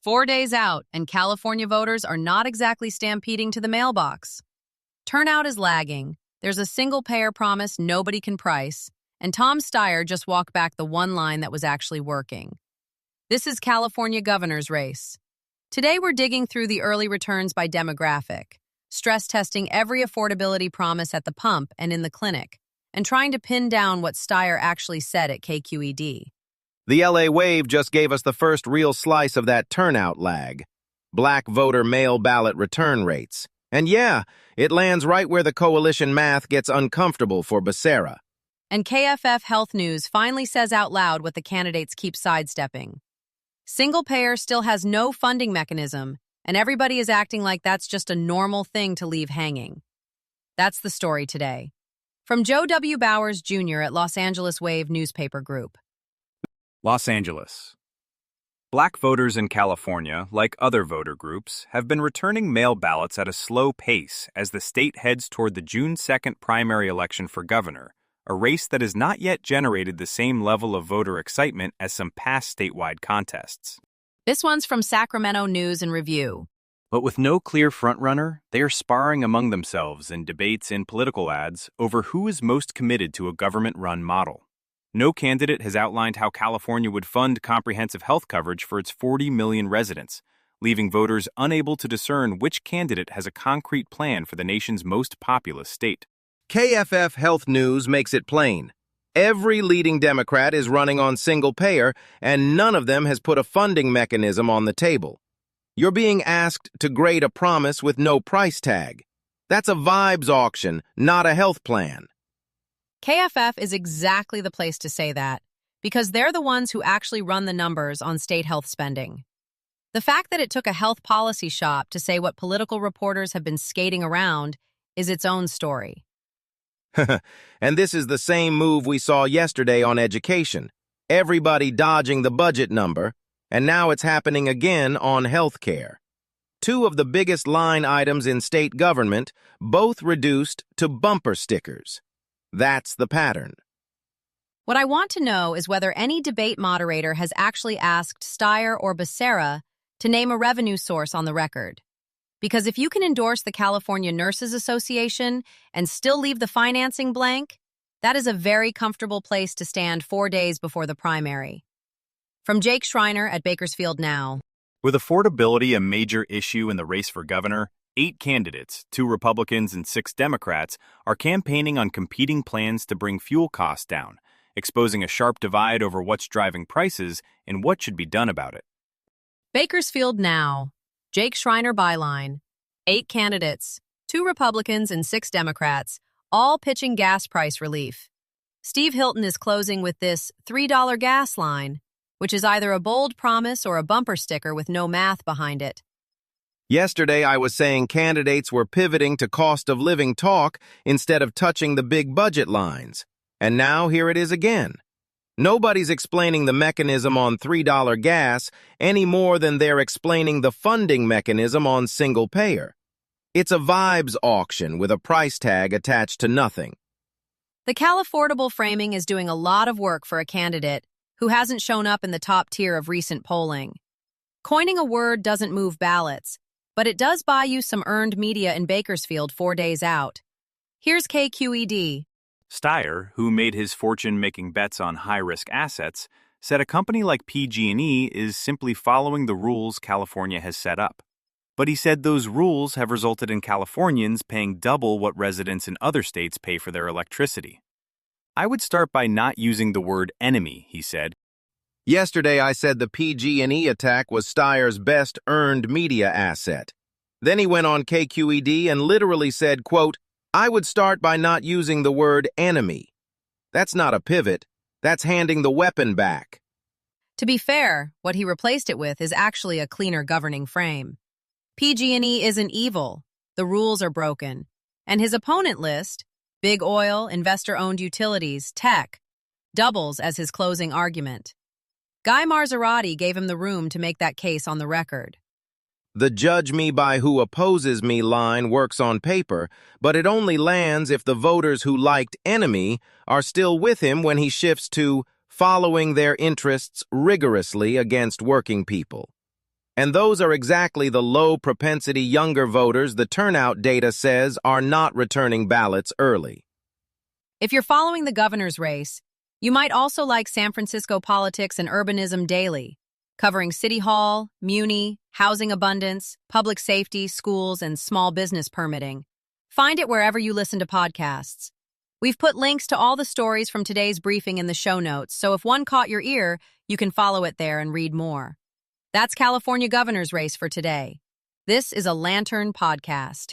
4 days out, and California voters are not exactly stampeding to the mailbox. Turnout is lagging. There's a single-payer promise nobody can price, and Tom Steyer just walked back the one line that was actually working. This is California governor's race. Today we're digging through the early returns by demographic, stress testing every affordability promise at the pump and in the clinic, and trying to pin down what Steyer actually said at KQED. The LA Wave just gave us the first real slice of that turnout lag. Black voter mail ballot return rates. And yeah, it lands right where the coalition math gets uncomfortable for Becerra. And KFF Health News finally says out loud what the candidates keep sidestepping. Single payer still has no funding mechanism, and everybody is acting like that's just a normal thing to leave hanging. That's the story today. From Joe W. Bowers, Jr. at Los Angeles Wave Newspaper Group. Los Angeles. Black voters in California, like other voter groups, have been returning mail ballots at a slow pace as the state heads toward the June 2nd primary election for governor, a race that has not yet generated the same level of voter excitement as some past statewide contests. This one's from Sacramento News and Review. But with no clear frontrunner, they are sparring among themselves in debates and political ads over who is most committed to a government-run model. No candidate has outlined how California would fund comprehensive health coverage for its 40 million residents, leaving voters unable to discern which candidate has a concrete plan for the nation's most populous state. KFF Health News makes it plain. Every leading Democrat is running on single payer, and none of them has put a funding mechanism on the table. You're being asked to grade a promise with no price tag. That's a vibes auction, not a health plan. KFF is exactly the place to say that, because they're the ones who actually run the numbers on state health spending. The fact that it took a health policy shop to say what political reporters have been skating around is its own story. And this is the same move we saw yesterday on education. Everybody dodging the budget number, and now it's happening again on health care. Two of the biggest line items in state government, both reduced to bumper stickers. That's the pattern. What I want to know is whether any debate moderator has actually asked Steyer or Becerra to name a revenue source on the record. Because if you can endorse the California Nurses Association and still leave the financing blank, that is a very comfortable place to stand 4 days before the primary. From Jake Schreiner at Bakersfield Now. With affordability a major issue in the race for governor, 8 candidates, 2 Republicans and 6 Democrats, are campaigning on competing plans to bring fuel costs down, exposing a sharp divide over what's driving prices and what should be done about it. Bakersfield Now. Jake Schreiner byline. 8 candidates, 2 Republicans and 6 Democrats, all pitching gas price relief. Steve Hilton is closing with this $3 gas line, which is either a bold promise or a bumper sticker with no math behind it. Yesterday, I was saying candidates were pivoting to cost of living talk instead of touching the big budget lines. And now here it is again. Nobody's explaining the mechanism on $3 gas any more than they're explaining the funding mechanism on single payer. It's a vibes auction with a price tag attached to nothing. The CalAffordable framing is doing a lot of work for a candidate who hasn't shown up in the top tier of recent polling. Coining a word doesn't move ballots, but it does buy you some earned media in Bakersfield 4 days out. Here's KQED. Steyer, who made his fortune making bets on high-risk assets, said a company like PG&E is simply following the rules California has set up. But he said those rules have resulted in Californians paying double what residents in other states pay for their electricity. I would start by not using the word enemy, he said. Yesterday, I said the PG&E attack was Steyer's best earned media asset. Then he went on KQED and literally said, quote, I would start by not using the word enemy. That's not a pivot. That's handing the weapon back. To be fair, what he replaced it with is actually a cleaner governing frame. PG&E isn't evil. The rules are broken. And his opponent list, big oil, investor-owned utilities, tech, doubles as his closing argument. Guy Marzorati gave him the room to make that case on the record. The judge me by who opposes me line works on paper, but it only lands if the voters who liked enemy are still with him when he shifts to following their interests rigorously against working people. And those are exactly the low-propensity younger voters the turnout data says are not returning ballots early. If you're following the governor's race, you might also like San Francisco Politics and Urbanism Daily, covering City Hall, Muni, housing abundance, public safety, schools, and small business permitting. Find it wherever you listen to podcasts. We've put links to all the stories from today's briefing in the show notes, so if one caught your ear, you can follow it there and read more. That's California governor's race for today. This is a Lantern podcast.